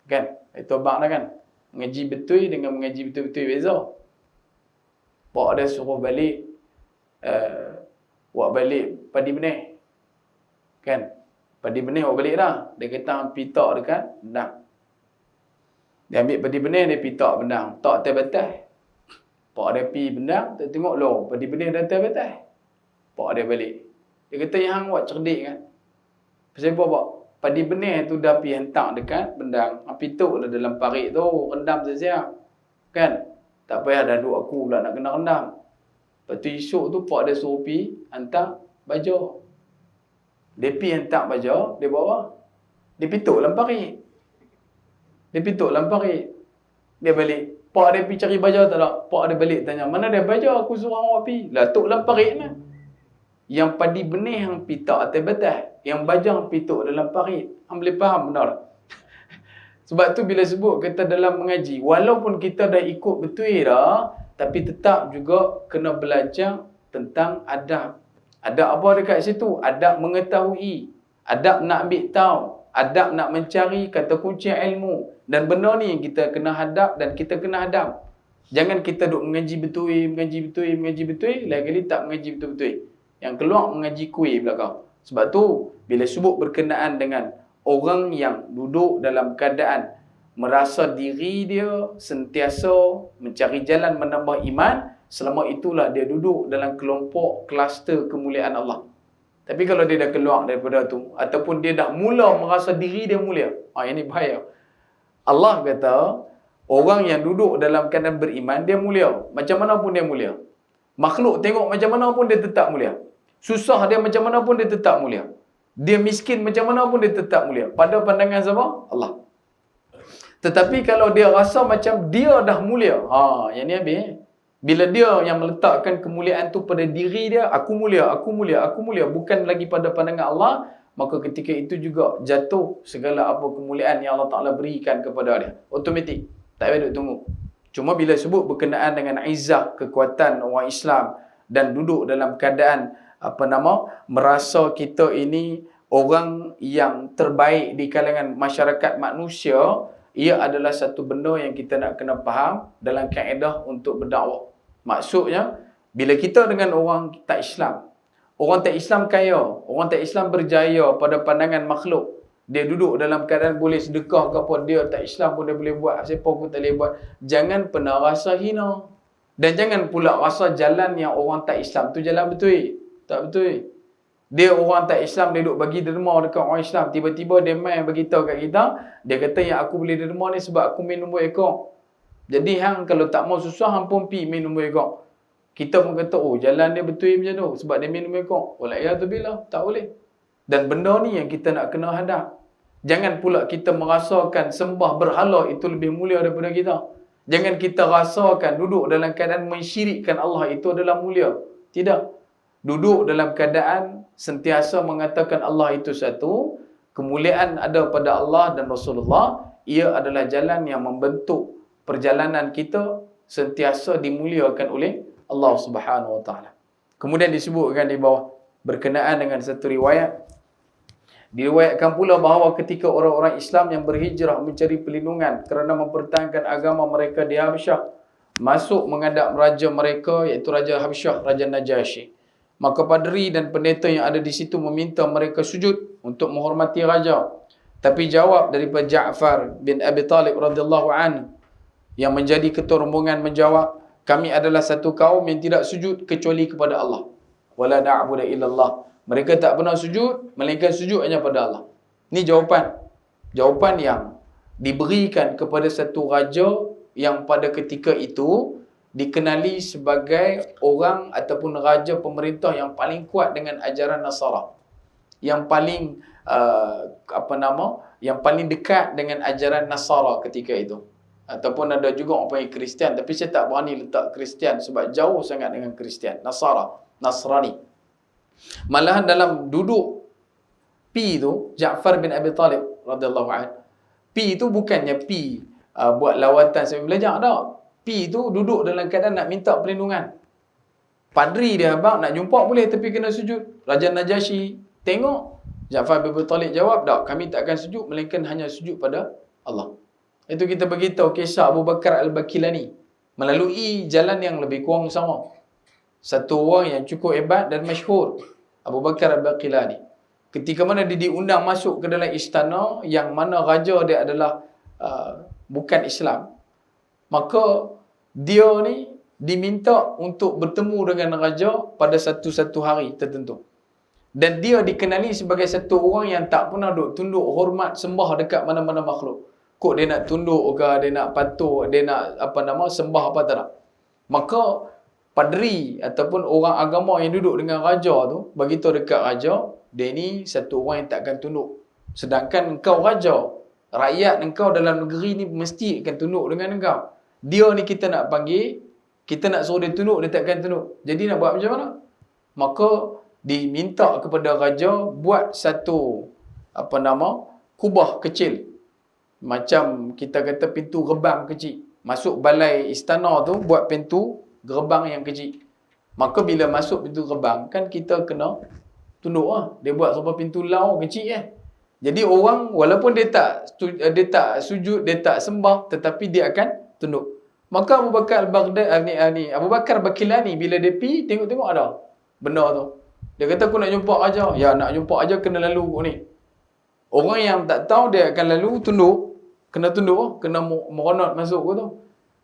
Kan? Itu abang dah kan? Mengaji betul dengan mengaji betul-betul beza. Pak ada suruh balik, buat balik padi benih. Kan? Padi benih buat balik dah. Dia kata pitak dekat benang. Dia ambil padi benih, dia pitak benang. Tak atas batas. Pak ada pi benang, dia tengok loh, padi benih dah atas batas. Pak ada balik. Dia kata yang buat cerdik kan. Pasal apa pak? Padi benih tu dah pi hentak dekat bendang. Pituk lah dalam parit tu, rendam siap-siap. Kan? Tak payah dah duduk aku pula nak kena rendam. Lepas tu esok tu pak ada suruh pi hantar baju. Dia pi hantar baju, dia bawa. Dia pituk dalam parit. Dia pituk dalam parit. Dia balik. Pak dia pi cari baju tak ada. Pak dia balik tanya, mana dia baju aku suruh awak pi? Lah tuk dalam parit ni. Yang padi benih yang pitak atas batas. Yang bajang pituk dalam parit. Hang boleh faham benar? Sebab tu bila sebut kita dalam mengaji, walaupun kita dah ikut betul dah, tapi tetap juga kena belajar tentang adab. Adab apa dekat situ? Adab mengetahui. Adab nak ambil tahu. Adab nak mencari kata kunci ilmu. Dan benda ni kita kena hadap dan kita kena hadap. Jangan kita duk mengaji betul, mengaji betul, lain kali tak mengaji betul-betul. Yang keluar mengaji kuih belakang. Sebab tu, bila sebut berkenaan dengan orang yang duduk dalam keadaan merasa diri dia sentiasa mencari jalan menambah iman, selama itulah dia duduk dalam kelompok kluster kemuliaan Allah. Tapi kalau dia dah keluar daripada tu, ataupun dia dah mula merasa diri dia mulia, ini bahaya. Allah kata, orang yang duduk dalam keadaan beriman, dia mulia. Macam mana pun dia mulia. Makhluk tengok macam mana pun dia tetap mulia. Susah dia macam mana pun dia tetap mulia. Dia miskin macam mana pun dia tetap mulia. Pada pandangan siapa? Allah. Tetapi kalau dia rasa macam dia dah mulia, yang ni habis. Bila dia yang meletakkan kemuliaan tu pada diri dia, aku mulia, aku mulia, aku mulia, bukan lagi pada pandangan Allah, maka ketika itu juga jatuh segala apa kemuliaan yang Allah Ta'ala berikan kepada dia. Automatik. Tak payah duk tunggu. Cuma bila sebut berkenaan dengan izzah, kekuatan orang Islam dan duduk dalam keadaan merasa kita ini orang yang terbaik di kalangan masyarakat manusia, ia adalah satu benda yang kita nak kena faham dalam kaedah untuk berdakwah. Maksudnya, bila kita dengan orang tak Islam, orang tak Islam kaya, orang tak Islam berjaya pada pandangan makhluk, dia duduk dalam keadaan boleh sedekah ke apa, dia tak Islam pun dia boleh buat, siapa pun tak boleh buat. Jangan pernah rasa hina. Dan jangan pula rasa jalan yang orang tak Islam tu jalan betul. Tak betul. Dia orang tak Islam, dia duduk bagi derma dekat orang Islam. Tiba-tiba dia main beritahu kat kita, dia kata yang aku boleh derma ni sebab aku main nombor ekor. Jadi hang kalau tak mau susah, hang pun pi main nombor ekor. Kita pun kata, oh jalan dia betul macam tu sebab dia main nombor ekor. Wala'iyatubillah, tak boleh. Dan benda ni yang kita nak kena hadap. Jangan pula kita merasakan sembah berhala itu lebih mulia daripada kita. Jangan kita rasakan duduk dalam keadaan mensyirikkan Allah itu adalah mulia. Tidak. Duduk dalam keadaan sentiasa mengatakan Allah itu satu, kemuliaan ada pada Allah dan Rasulullah, ia adalah jalan yang membentuk perjalanan kita sentiasa dimuliakan oleh Allah Subhanahu Wa Taala. Kemudian disebutkan di bawah berkenaan dengan satu riwayat, diriwayatkan pula bahawa ketika orang-orang Islam yang berhijrah mencari perlindungan kerana mempertahankan agama mereka di Habasyah, masuk menghadap raja mereka iaitu Raja Habasyah, Raja Najasyi. Maka padri dan pendeta yang ada di situ meminta mereka sujud untuk menghormati raja. Tapi jawab daripada Ja'far bin Abi Talib radhiyallahu anhu yang menjadi ketua rombongan menjawab, kami adalah satu kaum yang tidak sujud kecuali kepada Allah. Wala na'budu illallah. Mereka tak pernah sujud, melainkan sujud hanya pada Allah. Ini jawapan. Jawapan yang diberikan kepada satu raja yang pada ketika itu dikenali sebagai orang ataupun raja pemerintah yang paling kuat dengan ajaran Nasara. Yang paling yang paling dekat dengan ajaran Nasara ketika itu. Ataupun ada juga orang panggil Kristian, tapi saya tak berani letak Kristian sebab jauh sangat dengan Kristian. Nasrani. Malahan dalam duduk pi tu, Ja'far bin Abi Talib radhiyallahu anhu, pi tu bukannya pi buat lawatan sambil belajar, tak. Pi tu duduk dalam keadaan nak minta perlindungan. Padri dia abang nak jumpa boleh tapi kena sujud. Raja Najasyi tengok, Ja'far bin Abi Talib jawab, tak, kami tak akan sujud melainkan hanya sujud pada Allah. Itu kita beritahu kisah Abu Bakar Al-Bakilani melalui jalan yang lebih kurang sama. Satu orang yang cukup hebat dan masyhur, Abu Bakar Al-Bakilani. Ketika mana dia diundang masuk ke dalam istana yang mana raja dia adalah bukan Islam, maka dia ni diminta untuk bertemu dengan raja pada satu hari tertentu. Dan dia dikenali sebagai satu orang yang tak pernah tunduk hormat sembah dekat mana-mana makhluk. Kok dia nak tunduk ke, dia nak patuh, dia nak sembah apa tak nak. Maka padri ataupun orang agama yang duduk dengan raja tu beritahu dekat raja, dia ni satu orang yang takkan tunduk. Sedangkan engkau raja, rakyat engkau dalam negeri ni mesti akan tunduk dengan engkau. Dia ni kita nak panggil, kita nak suruh dia tunduk, dia takkan tunduk. Jadi nak buat macam mana? Maka diminta kepada raja buat satu kubah kecil. Macam kita kata pintu gerbang kecil. Masuk balai istana tu buat pintu gerbang yang kecil. Maka bila masuk pintu gerbang, kan kita kena tunduk lah. Dia buat sebuah pintu lau kecil . Jadi orang walaupun dia tak sujud, dia tak sembah, tetapi dia akan tunduk. Maka Abu Bakar Abu Bakar Bakilani bila dia pergi tengok-tengok ada benda tu. Dia kata aku nak jumpa raja. Ya, nak jumpa raja kena lalu ni. Orang yang tak tahu dia akan lalu tunduk, kena tunduk, kena meronot masuk tu.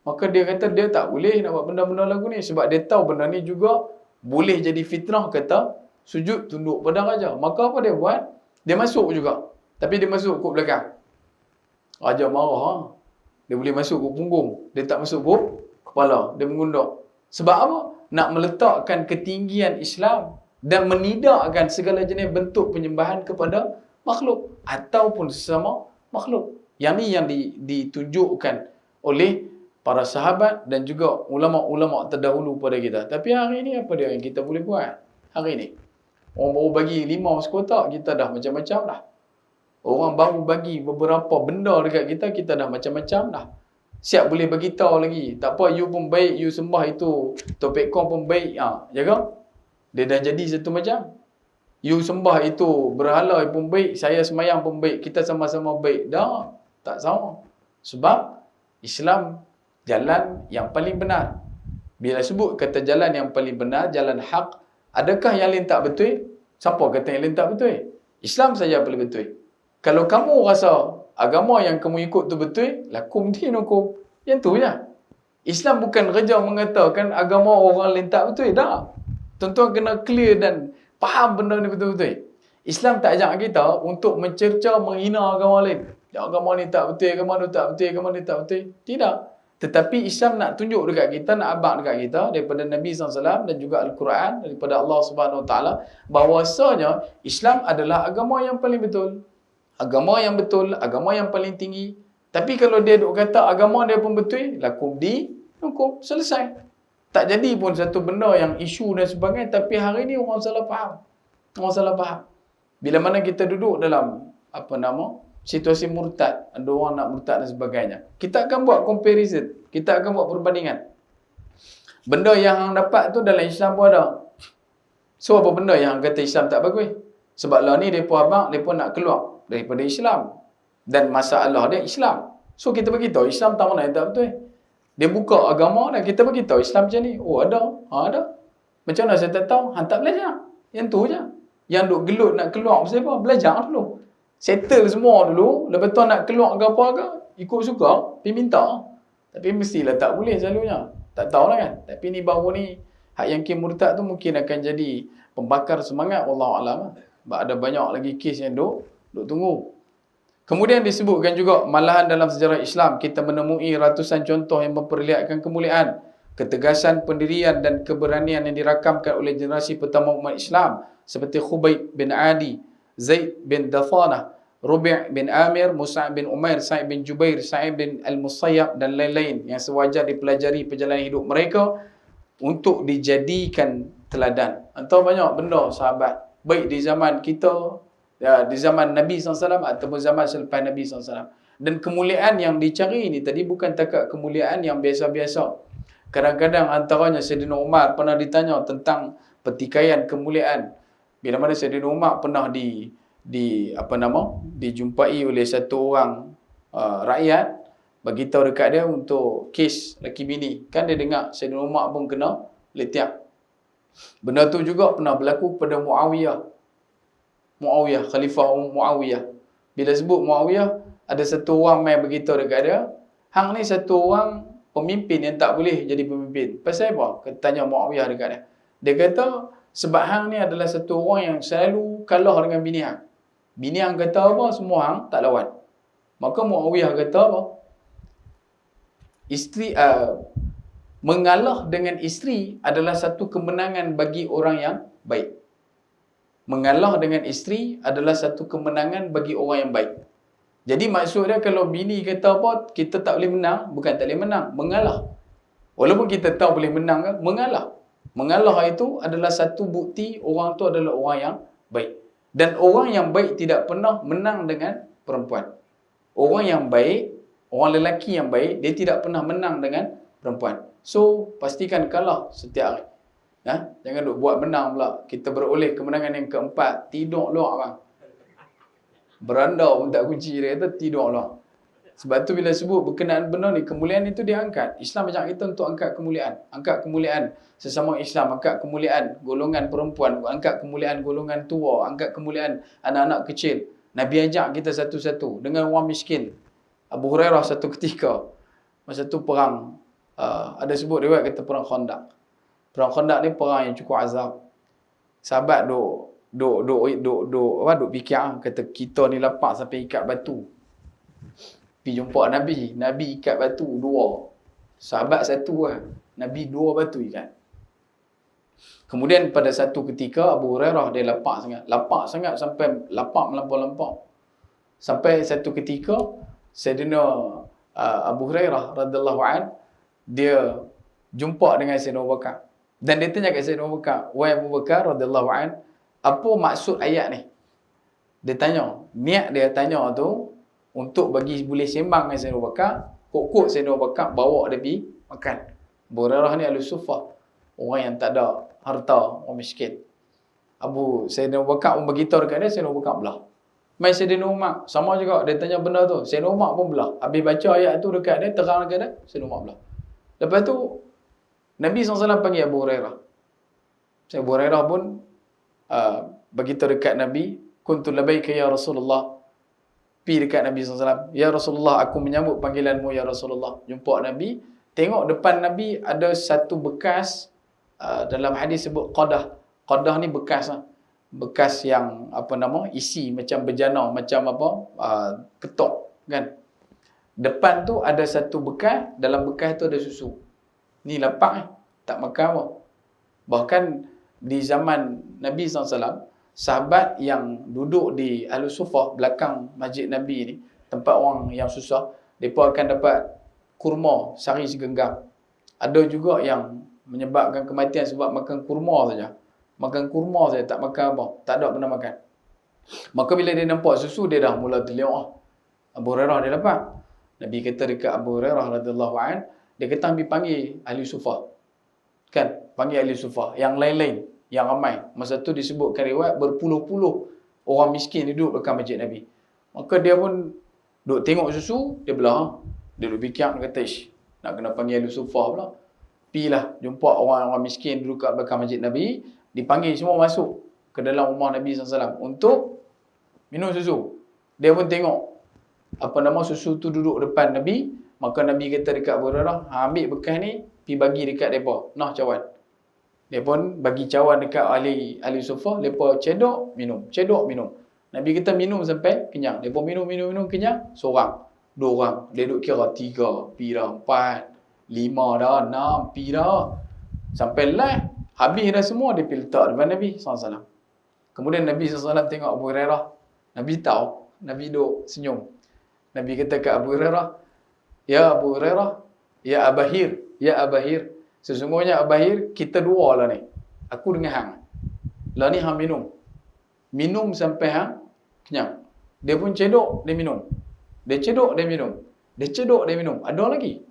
Maka dia kata dia tak boleh nak buat benda-benda lagu ni sebab dia tahu benda ni juga boleh jadi fitnah, kata sujud tunduk pada raja. Maka apa dia buat? Dia masuk juga. Tapi dia masuk kok belakang. Raja marah. Dia boleh masuk kok punggung. Dia tak masuk kok kepala. Dia mengundur. Sebab apa? Nak meletakkan ketinggian Islam dan menidakkan segala jenis bentuk penyembahan kepada makhluk ataupun sesama makhluk. Yang ni yang ditunjukkan oleh para sahabat dan juga ulama-ulama terdahulu pada kita. Tapi hari ni apa dia yang kita boleh buat? Hari ni orang baru bagi 5 sekotak, kita dah macam-macam dah. Orang baru bagi beberapa benda dekat kita, kita dah macam-macam dah. Siap boleh bagi tahu lagi. Tak apa, you pun baik, you sembah itu topik kau pun baik. Ya kan? Dia dah jadi satu macam. You sembah itu berhala pun baik, saya semayang pun baik, kita sama-sama baik. Dah, tak sama. Sebab Islam jalan yang paling benar. Bila sebut kata jalan yang paling benar, jalan hak, adakah yang lain tak betul? Siapa kata yang lain tak betul? Islam saja paling betul. Kalau kamu rasa agama yang kamu ikut tu betul, lakum dinukum. Yang tu je. Islam bukan kerja mengatakan agama orang lain tak betul. Tak. Tuan-tuan kena clear dan faham benda ni betul-betul. Islam tak ajak kita untuk mencerca, menghina agama lain. Ya, agama ni tak betul, agama ni tak betul, agama ni tak betul. Tidak. Tetapi Islam nak tunjuk dekat kita, nak abang dekat kita daripada Nabi SAW dan juga Al-Quran, daripada Allah Subhanahu Wa Taala, bahawasanya Islam adalah agama yang paling betul. Agama yang betul, agama yang paling tinggi. Tapi kalau dia duk kata agama dia pun betul, lakum di, hukum, selesai. Tak jadi pun satu benda yang isu dan sebagainya, tapi hari ni orang salah faham. Orang salah faham. Bila mana kita duduk dalam, situasi murtad, ada orang nak murtad dan sebagainya, kita akan buat comparison, kita akan buat perbandingan. Benda yang hang dapat tu dalam Islam pun ada. So apa benda yang hang kata Islam tak bagus? Sebab lah ni mereka abang, mereka nak keluar daripada Islam. Dan masalah dia Islam. So kita beritahu Islam tak mana yang tak betul. Dia buka agama dan kita beritahu Islam macam ni. Oh ada, ada. Macam mana saya tak tahu? Hang tak belajar. Yang tu je. Yang duk gelut nak keluar pasal apa? Belajar dulu. Settle semua dulu. Lepas tu nak keluar ke apa ke? Ikut suka, pergi minta. Tapi mestilah tak boleh selalunya. Tak tahulah kan. Tapi ni baru ni, hak yang murtad tu mungkin akan jadi pembakar semangat. Wallahualam. Sebab ada banyak lagi kes yang duk tunggu. Kemudian disebutkan juga, malahan dalam sejarah Islam, kita menemui ratusan contoh yang memperlihatkan kemuliaan, ketegasan pendirian dan keberanian yang dirakamkan oleh generasi pertama umat Islam, seperti Khubayb bin Adi, Zaid bin Dathanah, Rubi' bin Amir, Mus'ab bin Umair, Sa'id bin Jubair, Sa'id bin Al-Musayyab dan lain-lain yang sewajar dipelajari perjalanan hidup mereka untuk dijadikan teladan. Entah banyak benda sahabat, baik di zaman kita, ya, di zaman Nabi SAW ataupun zaman selepas Nabi SAW. Dan kemuliaan yang dicari ini tadi bukan takat kemuliaan yang biasa-biasa. Kadang-kadang antaranya Sayyidina Umar pernah ditanya tentang pertikaian kemuliaan. Bila mana Sayyidina Umar pernah dijumpai oleh satu orang rakyat, beritahu dekat dia untuk kes laki bini. Kan dia dengar Sayyidina Umar pun kena letiak. Benda tu juga pernah berlaku pada Muawiyah, Khalifah Muawiyah. Bila sebut Muawiyah, ada satu orang mai beritahu dekat dia, hang ni satu orang pemimpin yang tak boleh jadi pemimpin. Pasal apa? Tanya Muawiyah dekat dia. Dia kata, sebab hang ni adalah satu orang yang selalu kalah dengan bini hang. Bini hang kata apa, semua hang tak lawan. Maka Muawiyah kata apa? Mengalah dengan isteri adalah satu kemenangan bagi orang yang baik. Mengalah dengan isteri adalah satu kemenangan bagi orang yang baik. Jadi maksud dia kalau bini kata apa, kita tak boleh menang, bukan tak boleh menang, mengalah. Walaupun kita tahu boleh menang kan, mengalah. Mengalah itu adalah satu bukti orang tu adalah orang yang baik. Dan orang yang baik tidak pernah menang dengan perempuan. Orang yang baik, orang lelaki yang baik, dia tidak pernah menang dengan perempuan. So, pastikan kalah setiap hari. Jangan duk buat menang pula. Kita beroleh kemenangan yang keempat. Tidur luar bang. Beranda pun tak kunci, dia kata tidur luar. Sebab tu bila sebut berkenaan benda ni, kemuliaan itu dia angkat. Islam ajak kita untuk angkat kemuliaan. Angkat kemuliaan sesama Islam, angkat kemuliaan golongan perempuan, angkat kemuliaan golongan tua, angkat kemuliaan anak-anak kecil. Nabi ajak kita satu-satu dengan orang miskin. Abu Hurairah satu ketika, masa tu perang, ada sebut riwayat kata perang Khandaq. Perang Khandaq ni perang yang cukup azab. Sahabat duk fikir, kata kita ni lapar sampai ikat batu. Pergi jumpa Nabi. Nabi ikat batu 2. Sahabat 1 lah. Nabi 2 batu ikat. Kemudian pada satu ketika Abu Hurairah dia lapar sangat. Lapar sangat sampai lapar melampau-lampau. Sampai satu ketika Sayyidina Abu Hurairah radhiyallahu an dia jumpa dengan Sayyidina Abu Bakar. Dan dia tanya kat Sayyidina Abu Bakar, "Wahai Abu Bakar radhiyallahu an, apa maksud ayat ni?" Dia tanya, niat dia tanya tu untuk bagi boleh sembang dengan Sayyidina Abu Bakar Kok-kok Sayyidina Abu Bakar bawa dia pergi makan. Abu Hurairah ni ahli sufah, orang yang tak ada harta, orang miskin. Sayyidina Abu Bakar pun beritahu dekat dia, Sayyidina Abu Bakar belah. Mai Sayyidina Umar, sama juga dia tanya benda tu, Sayyidina Umar pun belah. Habis baca ayat tu dekat dia, terang dekat dia, Sayyidina Umar belah. Lepas tu Nabi SAW panggil Abu Hurairah. Abu Hurairah pun beritahu dekat Nabi, kuntu labaika ya Rasulullah. Pergi dekat Nabi SAW, ya Rasulullah, aku menyambut panggilanmu ya Rasulullah. Jumpa Nabi, tengok depan Nabi ada satu bekas, dalam hadis sebut qadah. Qadah ni bekas lah. Bekas yang isi macam bejana, macam ketok kan. Depan tu ada satu bekas, dalam bekas tu ada susu. Ni lapak tak makan apa. Bahkan di zaman Nabi SAW, sahabat yang duduk di Ahlus Sufah belakang masjid Nabi ni, tempat orang yang susah, mereka akan dapat kurma sehari segenggam. Ada juga yang menyebabkan kematian sebab makan kurma saja. Makan kurma saja, tak makan apa. Tak ada pernah makan. Maka bila dia nampak susu, dia dah mula terlihat. Abu Hurairah dia dapat. Nabi kata dekat Abu Hurairah radhiyallahu anhu, dia kata ambil panggil ahli sufah. Kan? Panggil ahli sufah. Yang lain-lain, yang ramai. Masa tu disebutkan riwayat berpuluh-puluh orang miskin duduk dekat masjid Nabi. Maka dia pun duduk tengok susu, dia belah. Dia duduk fikir, dia kata, nak kena panggil ahli sufah pula. Pilah jumpa orang-orang miskin duduk kat belakang masjid Nabi, dipanggil semua masuk ke dalam rumah Nabi SAW untuk minum susu. Dia pun tengok susu tu duduk depan Nabi. Maka Nabi kata dekat Abu Hurairah, ambil bekas ni, pergi bagi dekat mereka. Nah cawan. Dia pun bagi cawan dekat ahli sufah, mereka cedok, minum. Cedok, minum. Nabi kata minum sampai kenyang. Dia pun minum, kenyang. Seorang, dua orang. Dia duduk kira 3, pi dah 4, 5 dah, 6, pi dah. Sampai lah, habis dah semua, dia pergi letak depan Nabi SAW. Kemudian Nabi SAW tengok Abu Hurairah. Nabi tahu. Nabi duduk senyum. Nabi kata ke Abu Hurairah, ya Abu Hurairah, ya Abahir, ya Abahir. Sesungguhnya Abahir, kita dua lah ni. Aku dengan hang. Lah ni hang minum. Minum sampai hang kenyang. Dia pun cedok, dia minum. Dia cedok, dia minum. Dia cedok, dia minum. Ada lagi.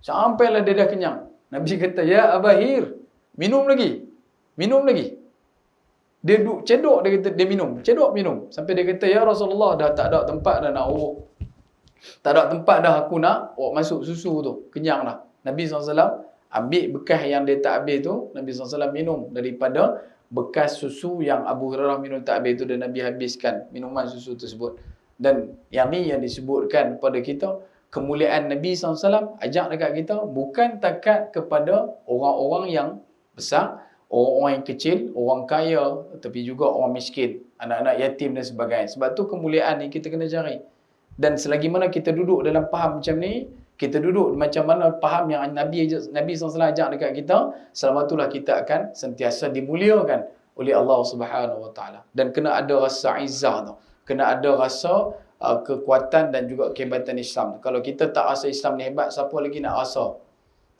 Sampailah dia dah kenyang. Nabi kata, ya Abahir, minum lagi. Minum lagi. Dia duduk cedok, dia kata, dia minum. Cedok, minum. Sampai dia kata, ya Rasulullah, dah tak ada tempat dah nak uruk. Tak ada tempat dah aku nak masuk susu tu. Kenyang dah. Nabi SAW ambil bekas yang dia tak habis tu. Nabi SAW minum daripada bekas susu yang Abu Hurairah minum tak habis tu. Dan Nabi habiskan minuman susu tersebut. Dan yang ni yang disebutkan pada kita, kemuliaan Nabi SAW ajak dekat kita bukan takat kepada orang-orang yang besar, orang-orang yang kecil, orang kaya, tapi juga orang miskin, anak-anak yatim dan sebagainya. Sebab tu kemuliaan ni kita kena cari. Dan selagi mana kita duduk dalam faham macam ni, kita duduk macam mana faham yang Nabi SAW ajak dekat kita, selama itulah kita akan sentiasa dimuliakan oleh Allah Subhanahu Wa Taala. Dan kena ada rasa izzah tu. Kena ada rasa kekuatan dan juga kehebatan Islam. Kalau kita tak rasa Islam ni hebat, siapa lagi nak rasa?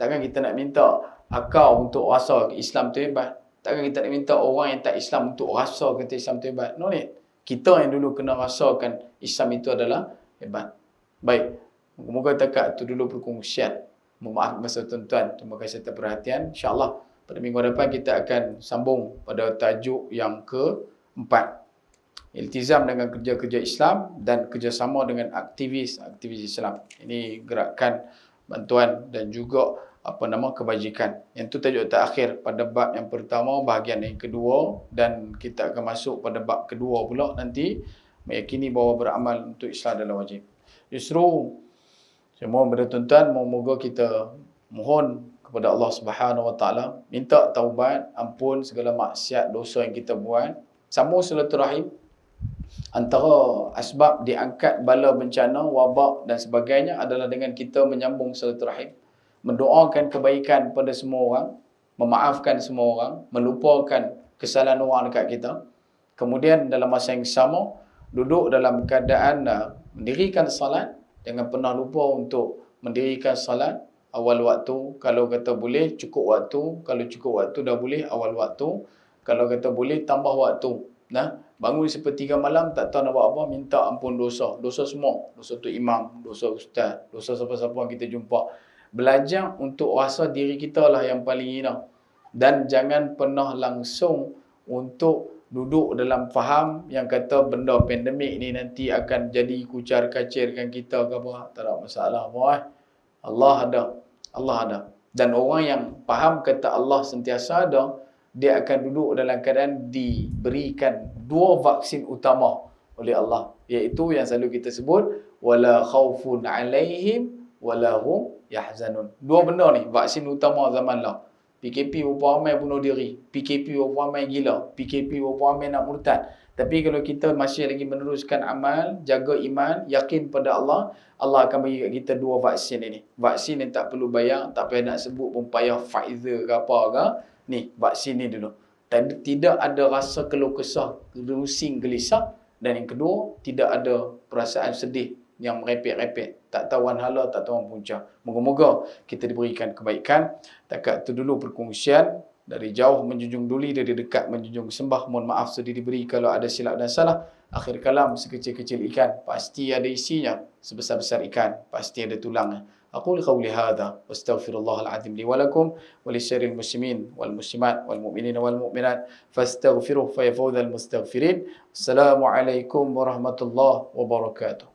Takkan kita nak minta akal untuk rasa Islam tu hebat. Takkan kita nak minta orang yang tak Islam untuk rasa kata Islam tu hebat. No need. Kita yang dulu kena rasakan Islam itu adalah hebat. Baik. Moga takat itu dulu perkongsian. Mohon maaf masa tuan-tuan. Terima kasih atas perhatian. InsyaAllah pada minggu depan kita akan sambung pada tajuk yang keempat. Iltizam dengan kerja-kerja Islam dan kerjasama dengan aktivis Islam. Ini gerakan bantuan dan juga kebajikan. Yang itu tajuk terakhir pada bab yang pertama, bahagian yang kedua, dan kita akan masuk pada bab kedua pula nanti, meyakini bahawa beramal untuk Islam adalah wajib. Justru saya mohon kepada tuan-tuan, moga kita mohon kepada Allah Subhanahu Wa Taala, minta taubat, ampun segala maksiat dosa yang kita buat, sambung silaturahim. Antara asbab diangkat bala bencana, wabak dan sebagainya adalah dengan kita menyambung silaturahim, mendoakan kebaikan pada semua orang, memaafkan semua orang, melupakan kesalahan orang dekat kita. Kemudian dalam masa yang sama, duduk dalam keadaan mendirikan salat. Jangan pernah lupa untuk mendirikan salat awal waktu. Kalau kata boleh, cukup waktu. Kalau cukup waktu dah boleh, awal waktu. Kalau kata boleh, tambah waktu. Bangun sepertiga malam, tak tahu nak buat apa, minta ampun dosa. Dosa semua. Dosa tu imam, dosa ustaz, dosa siapa-siapa yang kita jumpa. Belajar untuk rasa diri kita lah yang paling hina. Dan jangan pernah langsung untuk duduk dalam faham yang kata benda pandemik ni nanti akan jadi kucar kacirkan kita ke apa. Tak ada masalah apa. Allah ada. Allah ada. Dan orang yang faham kata Allah sentiasa ada, dia akan duduk dalam keadaan diberikan dua vaksin utama oleh Allah, iaitu yang selalu kita sebut wala khaufun alaihim wala hum yahzanun. Dua benda ni vaksin utama zaman lah. PKP berapa ramai bunuh diri, PKP berapa ramai gila, PKP berapa ramai nak murtad. Tapi kalau kita masih lagi meneruskan amal, jaga iman, yakin pada Allah, Allah akan bagi kat kita dua vaksin ini. Vaksin yang tak perlu bayar, tak payah nak sebut pun payah Pfizer ke apa ke. Ni, vaksin ni dulu. Tidak ada rasa keluh kesah, rusing, gelisah. Dan yang kedua, tidak ada perasaan sedih yang merepek-repek. Tak tahuan hala, tak tahuan punca. Moga-moga kita diberikan kebaikan. Takat itu dulu perkongsian. Dari jauh menjunjung duli, dari dekat menjunjung sembah. Mohon maaf sudah diberi kalau ada silap dan salah. Akhir kalam sekecil-kecil ikan, pasti ada isinya. Sebesar-besar ikan, pasti ada tulangnya. أقول قولي هذا واستغفر الله العظيم لي ولكم ولسائر المسلمين والمسلمات والمؤمنين والمؤمنات فاستغفروه فيفوز المستغفرين. السلام عليكم ورحمة الله وبركاته.